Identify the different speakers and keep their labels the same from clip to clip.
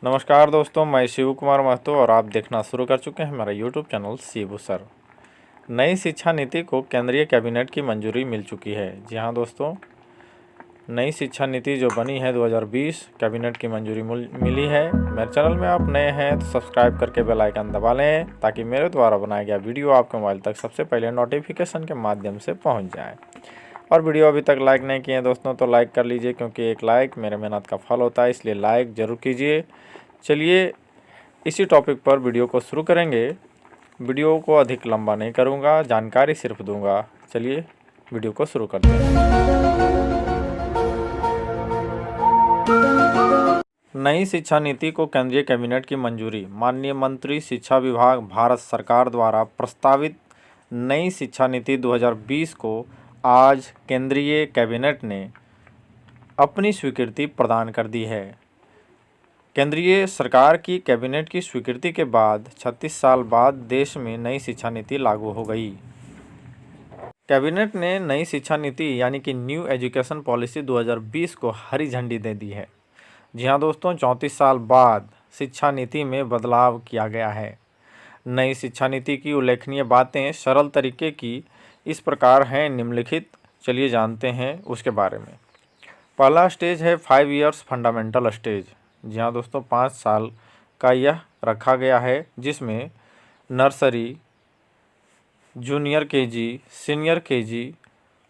Speaker 1: नमस्कार दोस्तों, मैं शिव कुमार महतो और आप देखना शुरू कर चुके हैं हमारा यूट्यूब चैनल शिव सर। नई शिक्षा नीति को केंद्रीय कैबिनेट की मंजूरी मिल चुकी है। जी हाँ दोस्तों, नई शिक्षा नीति जो बनी है 2020 कैबिनेट की मंजूरी मिली है। मेरे चैनल में आप नए हैं तो सब्सक्राइब करके बेल आइकन दबा लें ताकि मेरे द्वारा बनाया गया वीडियो आपके मोबाइल तक सबसे पहले नोटिफिकेशन के माध्यम से पहुँच जाए। और वीडियो अभी तक लाइक नहीं किए हैं दोस्तों तो लाइक कर लीजिए, क्योंकि एक लाइक मेरे मेहनत का फल होता है, इसलिए लाइक ज़रूर कीजिए। चलिए इसी टॉपिक पर वीडियो को शुरू करेंगे। वीडियो को अधिक लंबा नहीं करूंगा, जानकारी सिर्फ दूंगा। चलिए वीडियो को शुरू करते हैं। नई शिक्षा नीति को केंद्रीय कैबिनेट की मंजूरी। माननीय मंत्री शिक्षा विभाग भारत सरकार द्वारा प्रस्तावित नई शिक्षा नीति 2020 को आज केंद्रीय कैबिनेट ने अपनी स्वीकृति प्रदान कर दी है। केंद्रीय सरकार की कैबिनेट की स्वीकृति के बाद 36 साल बाद देश में नई शिक्षा नीति लागू हो गई। कैबिनेट ने नई शिक्षा नीति यानी कि न्यू एजुकेशन पॉलिसी 2020 को हरी झंडी दे दी है। जी हाँ दोस्तों, 34 साल बाद शिक्षा नीति में बदलाव किया गया है। नई शिक्षा नीति की उल्लेखनीय बातें सरल तरीके की इस प्रकार हैं निम्नलिखित। चलिए जानते हैं उसके बारे में। पहला स्टेज है 5 इयर्स फंडामेंटल स्टेज। जी हाँ दोस्तों, 5 साल का यह रखा गया है, जिसमें nursery, junior KG, senior KG,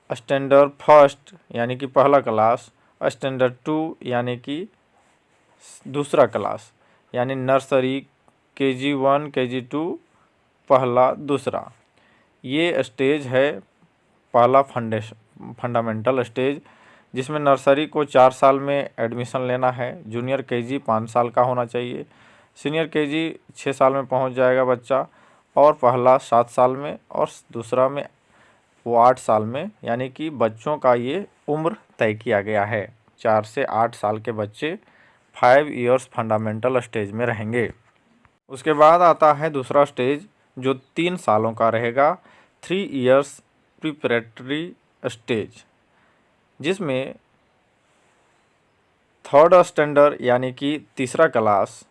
Speaker 1: standard first यानी कि पहला क्लास, स्टैंडर्ड 2 यानी कि दूसरा क्लास, यानी नर्सरी, केजी 1, केजी 2 पहला दूसरा, ये स्टेज है पहला फंडामेंटल स्टेज, जिसमें नर्सरी को 4 साल में एडमिशन लेना है, जूनियर केजी 5 साल का होना चाहिए, सीनियर केजी 6 साल में पहुंच जाएगा बच्चा, और पहला 7 साल में और दूसरा में वो 8 साल में, यानी कि बच्चों का ये उम्र तय किया गया है। 4 से 8 साल के बच्चे 5 इयर्स फंडामेंटल स्टेज में रहेंगे। उसके बाद आता है दूसरा स्टेज जो 3 सालों का रहेगा, 3 इयर्स प्रिपरेटरी स्टेज, जिसमें थर्ड स्टैंडर्ड यानी कि तीसरा क्लास,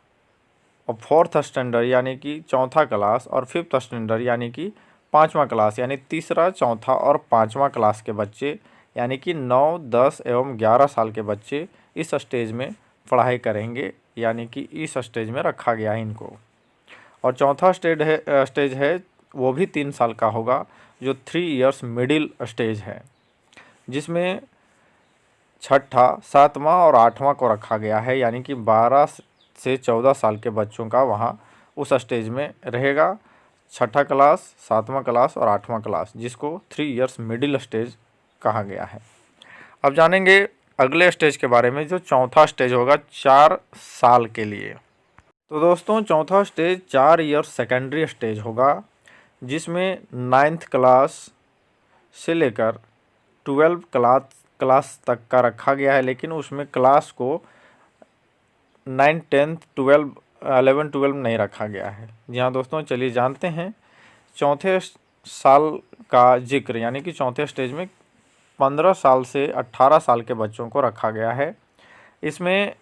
Speaker 1: और फोर्थ स्टैंडर्ड यानी कि चौथा क्लास, और फिफ्थ स्टैंडर्ड यानी कि 5वां क्लास, यानी तीसरा, चौथा और 5वां क्लास के बच्चे, यानी कि 9, 10 एवं 11 साल के बच्चे इस स्टेज में पढ़ाई करेंगे, यानी कि इस स्टेज में रखा गया है इनको। और चौथा स्टेज है वो भी 3 साल का होगा, जो 3 इयर्स मिडिल स्टेज है, जिसमें छठा, 7वां और 8वां को रखा गया है, यानी कि 12 से 14 साल के बच्चों का वहाँ उस स्टेज में रहेगा। छठा क्लास, 7वां क्लास और 8वां क्लास, जिसको 3 इयर्स मिडिल स्टेज कहा गया है। अब जानेंगे अगले स्टेज के बारे में, जो चौथा स्टेज होगा 4 साल के लिए। तो दोस्तों, चौथा स्टेज 4 इयर्स सेकेंडरी स्टेज होगा, जिसमें 9th क्लास से लेकर 12 क्लास तक का रखा गया है, लेकिन उसमें क्लास को 9, 10, 12, 11, 12 नहीं रखा गया है। जी हाँ दोस्तों, चलिए जानते हैं चौथे साल का जिक्र, यानी कि चौथे स्टेज में 15 साल से 18 साल के बच्चों को रखा गया है। इसमें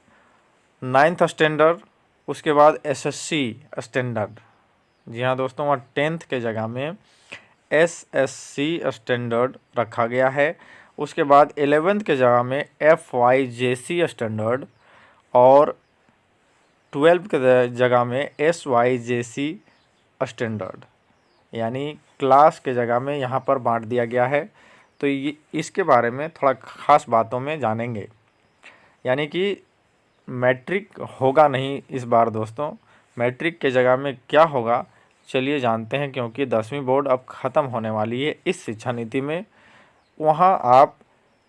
Speaker 1: 9th स्टैंडर्ड, उसके बाद SSC स्टैंडर्ड, जी हाँ दोस्तों, वहाँ 10th के जगह में SSC स्टैंडर्ड रखा गया है। उसके बाद 11th के जगह में FYJC स्टैंडर्ड, और 12th के जगह में SYJC स्टैंडर्ड, यानी क्लास के जगह में यहाँ पर बांट दिया गया है। तो ये इसके बारे में थोड़ा ख़ास बातों में जानेंगे, यानी कि मैट्रिक होगा नहीं इस बार दोस्तों। मैट्रिक के जगह में क्या होगा, चलिए जानते हैं, क्योंकि 10वीं बोर्ड अब ख़त्म होने वाली है इस शिक्षा नीति में। वहाँ आप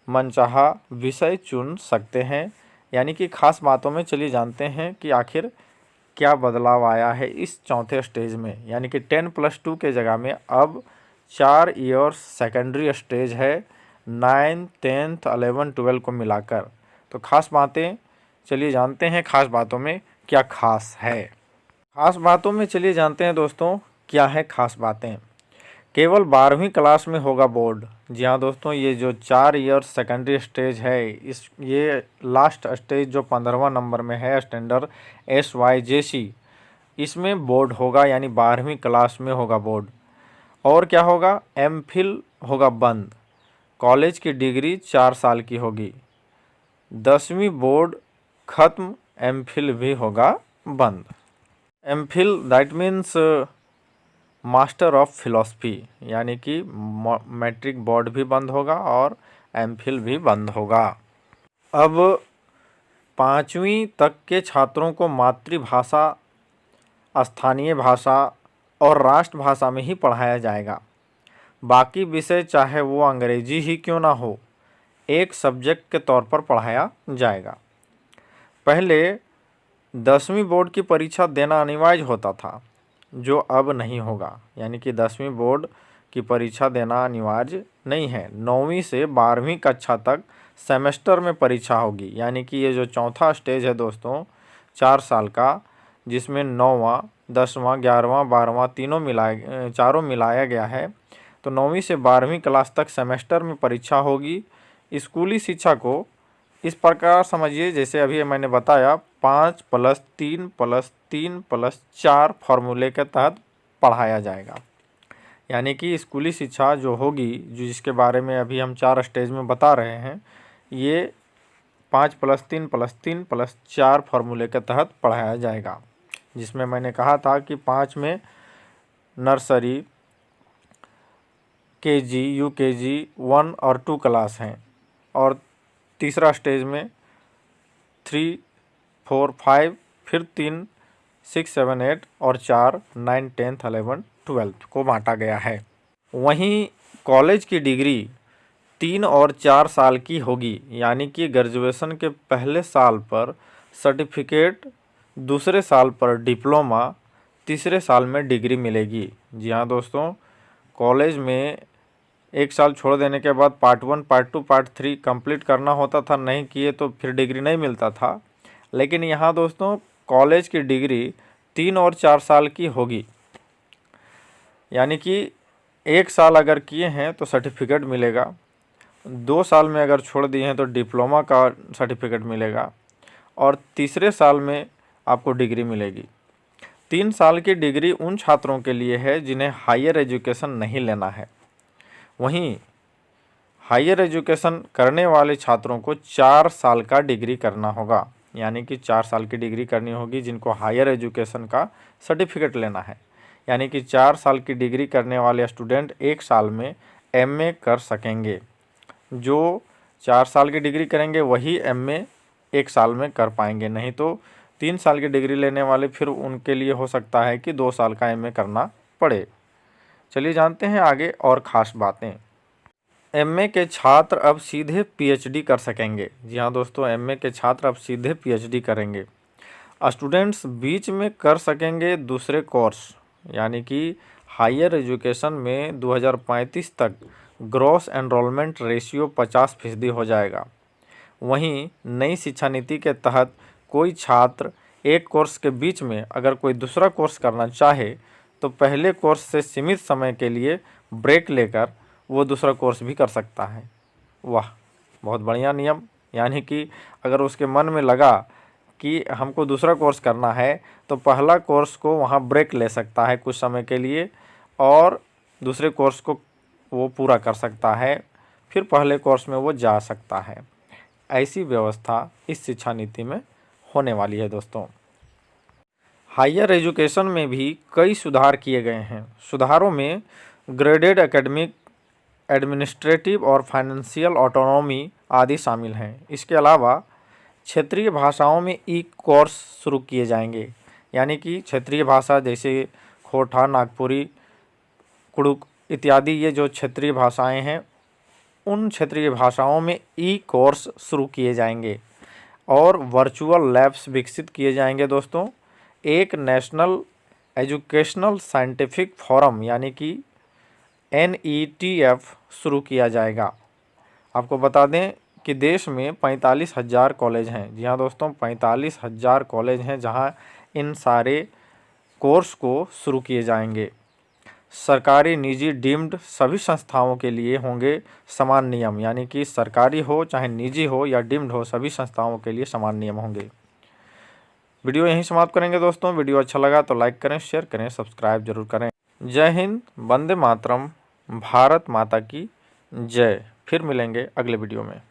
Speaker 1: मनचाहा विषय चुन सकते हैं, यानी कि ख़ास बातों में चलिए जानते हैं कि आखिर क्या बदलाव आया है इस चौथे स्टेज में, यानी कि 10+2 के जगह में अब 4 इयर्स सेकेंडरी स्टेज है, 9, 10, 11, 12 को मिलाकर। तो ख़ास बातें चलिए जानते हैं, ख़ास बातों में क्या ख़ास है। ख़ास बातों में चलिए जानते हैं दोस्तों, क्या है ख़ास बातें। केवल 12वीं क्लास में होगा बोर्ड। जी हाँ दोस्तों, ये जो 4 ईयर सेकेंडरी स्टेज है, ये लास्ट स्टेज जो 15वां नंबर में है स्टैंडर्ड SYJC, इसमें बोर्ड होगा, यानी 12वीं क्लास में होगा बोर्ड। और क्या होगा, एमफिल होगा बंद। कॉलेज की डिग्री 4 साल की होगी। 10वीं बोर्ड खत्म, एमफिल भी होगा बंद। MPhil that means master of philosophy, यानी कि मैट्रिक बोर्ड भी बंद होगा और एमफिल भी बंद होगा। अब 5वीं तक के छात्रों को मातृभाषा, स्थानीय भाषा और राष्ट्रभाषा में ही पढ़ाया जाएगा। बाकी विषय चाहे वो अंग्रेजी ही क्यों ना हो, एक सब्जेक्ट के तौर पर पढ़ाया जाएगा। पहले 10वीं बोर्ड की परीक्षा देना अनिवार्य होता था, जो अब नहीं होगा, यानी कि 10वीं बोर्ड की परीक्षा देना अनिवार्य नहीं है। 9वीं से 12वीं कक्षा तक सेमेस्टर में परीक्षा होगी, यानी कि ये जो चौथा स्टेज है दोस्तों 4 साल का, जिसमें 9वां, 10वां, 11वां, 12वां चारों मिलाया गया है, तो 9वीं से 12वीं क्लास तक सेमेस्टर में परीक्षा होगी। स्कूली शिक्षा को इस प्रकार समझिए, जैसे अभी मैंने बताया, 5+3+3+4 फार्मूले के तहत पढ़ाया जाएगा। यानी कि स्कूली शिक्षा जो होगी, जिसके बारे में अभी हम 4 स्टेज में बता रहे हैं, ये 5+3+3+4 फार्मूले के तहत पढ़ाया जाएगा। जिसमें मैंने कहा था कि 5 में नर्सरी, KG, UKG 1 और 2 क्लास हैं, और तीसरा स्टेज में 3, 4, 5, फिर 3, 6, 7, 8 और 4, 9, 10, 11, 12 को बांटा गया है। वहीं कॉलेज की डिग्री 3 और 4 साल की होगी, यानी कि ग्रेजुएशन के पहले साल पर सर्टिफिकेट, दूसरे साल पर डिप्लोमा, तीसरे साल में डिग्री मिलेगी। जी हाँ दोस्तों, कॉलेज में 1 साल छोड़ देने के बाद पार्ट 1, पार्ट 2, पार्ट 3 कंप्लीट करना होता था, नहीं किए तो फिर डिग्री नहीं मिलता था। लेकिन यहाँ दोस्तों कॉलेज की डिग्री 3 और 4 साल की होगी, यानी कि 1 साल अगर किए हैं तो सर्टिफिकेट मिलेगा, 2 साल में अगर छोड़ दिए हैं तो डिप्लोमा का सर्टिफिकेट मिलेगा, और तीसरे साल में आपको डिग्री मिलेगी। 3 साल की डिग्री उन छात्रों के लिए है जिन्हें हायर एजुकेशन नहीं लेना है। वहीं हायर एजुकेशन करने वाले छात्रों को 4 साल का डिग्री करना होगा, यानी कि 4 साल की डिग्री करनी होगी जिनको हायर एजुकेशन का सर्टिफिकेट लेना है। यानी कि 4 साल की डिग्री करने वाले स्टूडेंट 1 साल में MA कर सकेंगे। जो 4 साल की डिग्री करेंगे वही MA 1 साल में कर पाएंगे, नहीं तो 3 साल की डिग्री लेने वाले फिर उनके लिए हो सकता है कि 2 साल का MA करना पड़े। चलिए जानते हैं आगे और ख़ास बातें। MA के छात्र अब सीधे PhD कर सकेंगे। जी हाँ दोस्तों, MA के छात्र अब सीधे PhD करेंगे। स्टूडेंट्स बीच में कर सकेंगे दूसरे कोर्स, यानी कि हायर एजुकेशन में 2035 तक ग्रॉस एनरोलमेंट रेशियो 50% हो जाएगा। वहीं नई शिक्षा नीति के तहत कोई छात्र एक कोर्स के बीच में अगर कोई दूसरा कोर्स करना चाहे तो पहले कोर्स से सीमित समय के लिए ब्रेक लेकर वो दूसरा कोर्स भी कर सकता है। वाह, बहुत बढ़िया नियम। यानी कि अगर उसके मन में लगा कि हमको दूसरा कोर्स करना है तो पहला कोर्स को वहाँ ब्रेक ले सकता है कुछ समय के लिए, और दूसरे कोर्स को वो पूरा कर सकता है, फिर पहले कोर्स में वो जा सकता है। ऐसी व्यवस्था इस शिक्षा नीति में होने वाली है दोस्तों। हायर एजुकेशन में भी कई सुधार किए गए हैं। सुधारों में ग्रेडेड एकेडमिक, एडमिनिस्ट्रेटिव और फाइनेंशियल ऑटोनॉमी आदि शामिल हैं। इसके अलावा क्षेत्रीय भाषाओं में कोर्स शुरू किए जाएंगे, यानी कि क्षेत्रीय भाषा जैसे खोटा, नागपुरी, कुड़ुक इत्यादि, ये जो क्षेत्रीय भाषाएं हैं, उन क्षेत्रीय भाषाओं में कोर्स शुरू किए जाएंगे। और वर्चुअल लैब्स विकसित किए जाएंगे दोस्तों। एक नेशनल एजुकेशनल साइंटिफिक फोरम यानी कि NETF शुरू किया जाएगा। आपको बता दें कि देश में 45,000 कॉलेज हैं। जी हाँ दोस्तों, 45,000 कॉलेज हैं जहाँ इन सारे कोर्स को शुरू किए जाएंगे। सरकारी, निजी, डीम्ड सभी संस्थाओं के लिए होंगे समान नियम, यानी कि सरकारी हो चाहे निजी हो या डीम्ड हो, सभी संस्थाओं के लिए समान नियम होंगे। वीडियो यहीं समाप्त करेंगे दोस्तों। वीडियो अच्छा लगा तो लाइक करें, शेयर करें, सब्सक्राइब जरूर करें। जय हिंद, वंदे मातरम, भारत माता की जय। फिर मिलेंगे अगले वीडियो में।